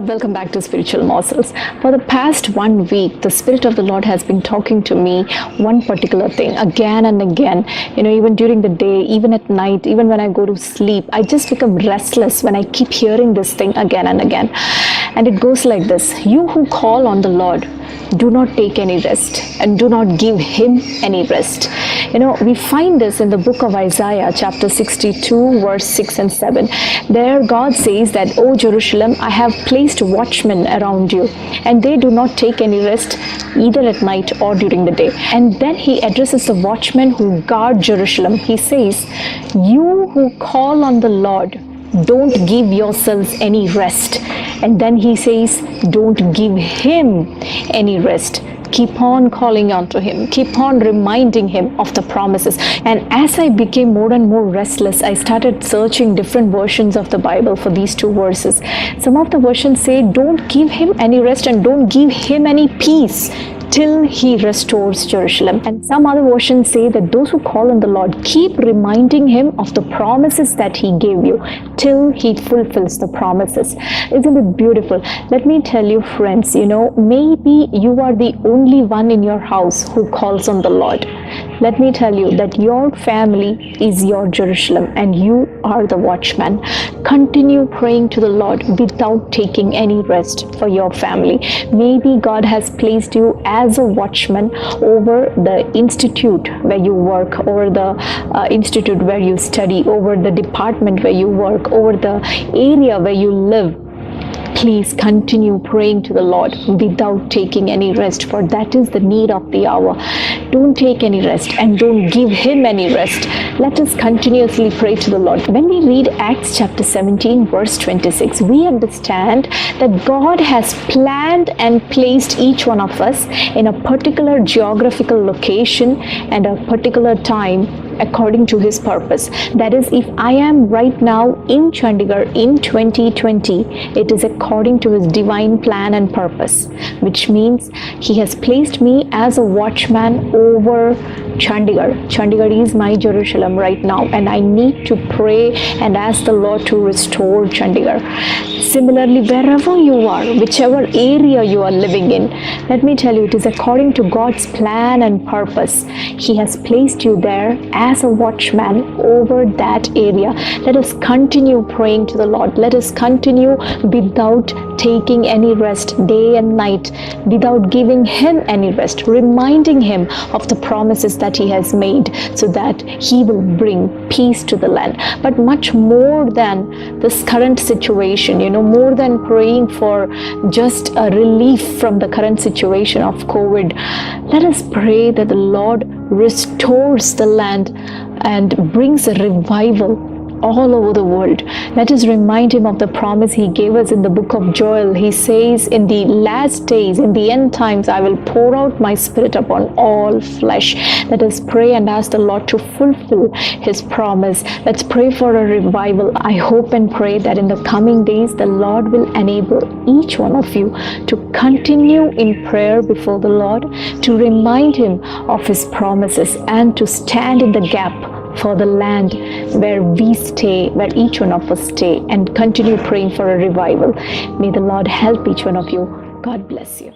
Lord, welcome back to Spiritual Morsels. For the past 1 week, the Spirit of the Lord has been talking to me one particular thing again and again. Even during the day, even at night, even when I go to sleep, I just become restless when I keep hearing this thing again and again. And it goes like this: you who call on the Lord, do not take any rest and do not give him any rest. We find this in the book of Isaiah, chapter 62, verse 6 and 7. There God says that, "O Jerusalem, I have placed watchmen around you, and they do not take any rest either at night or during the day." And then he addresses the watchmen who guard Jerusalem. He says, "You who call on the Lord, don't give yourselves any rest." And then he says, "Don't give him any rest." Keep on calling on to him. Keep on reminding him of the promises. And as I became more and more restless, I started searching different versions of the Bible for these two verses. Some of the versions say, "Don't give him any rest and don't give him any peace till he restores Jerusalem." And some other versions say that those who call on the Lord, keep reminding him of the promises that he gave you till he fulfills the promises. Isn't it beautiful? Let me tell you, friends, maybe you are the only one in your house who calls on the Lord. Let me tell you that your family is your Jerusalem and you are the watchman. Continue praying to the Lord without taking any rest for your family. Maybe God has placed you as a watchman over the institute where you work, over the institute where you study, over the department where you work, over the area where you live. Please continue praying to the Lord without taking any rest, for that is the need of the hour. Don't take any rest and don't give him any rest. Let us continuously pray to the Lord. When we read Acts chapter 17 verse 26, we understand that God has planned and placed each one of us in a particular geographical location and a particular time according to his purpose. That is, if I am right now in Chandigarh in 2020, it is according to his divine plan and purpose, which means he has placed me as a watchman over Chandigarh. Chandigarh is my Jerusalem right now, and I need to pray and ask the Lord to restore Chandigarh. Similarly, wherever you are, whichever area you are living in, let me tell you, it is according to God's plan and purpose. He has placed you there as a watchman over that area. Let us continue praying to the Lord. Let us continue without taking any rest day and night, without giving him any rest, reminding him of the promises that he has made, so that he will bring peace to the land. But much more than this current situation, more than praying for just a relief from the current situation of COVID, let us pray that the Lord restores the land and brings a revival all over the world. Let us remind him of the promise he gave us in the book of Joel. He says, "In the last days, in the end times, I will pour out my spirit upon all flesh." Let us pray and ask the Lord to fulfill his promise. Let's pray for a revival. I hope and pray that in the coming days, the Lord will enable each one of you to continue in prayer before the Lord, to remind him of his promises, and to stand in the gap for the land where we stay, where each one of us stay, and continue praying for a revival. May the Lord help each one of you. God bless you.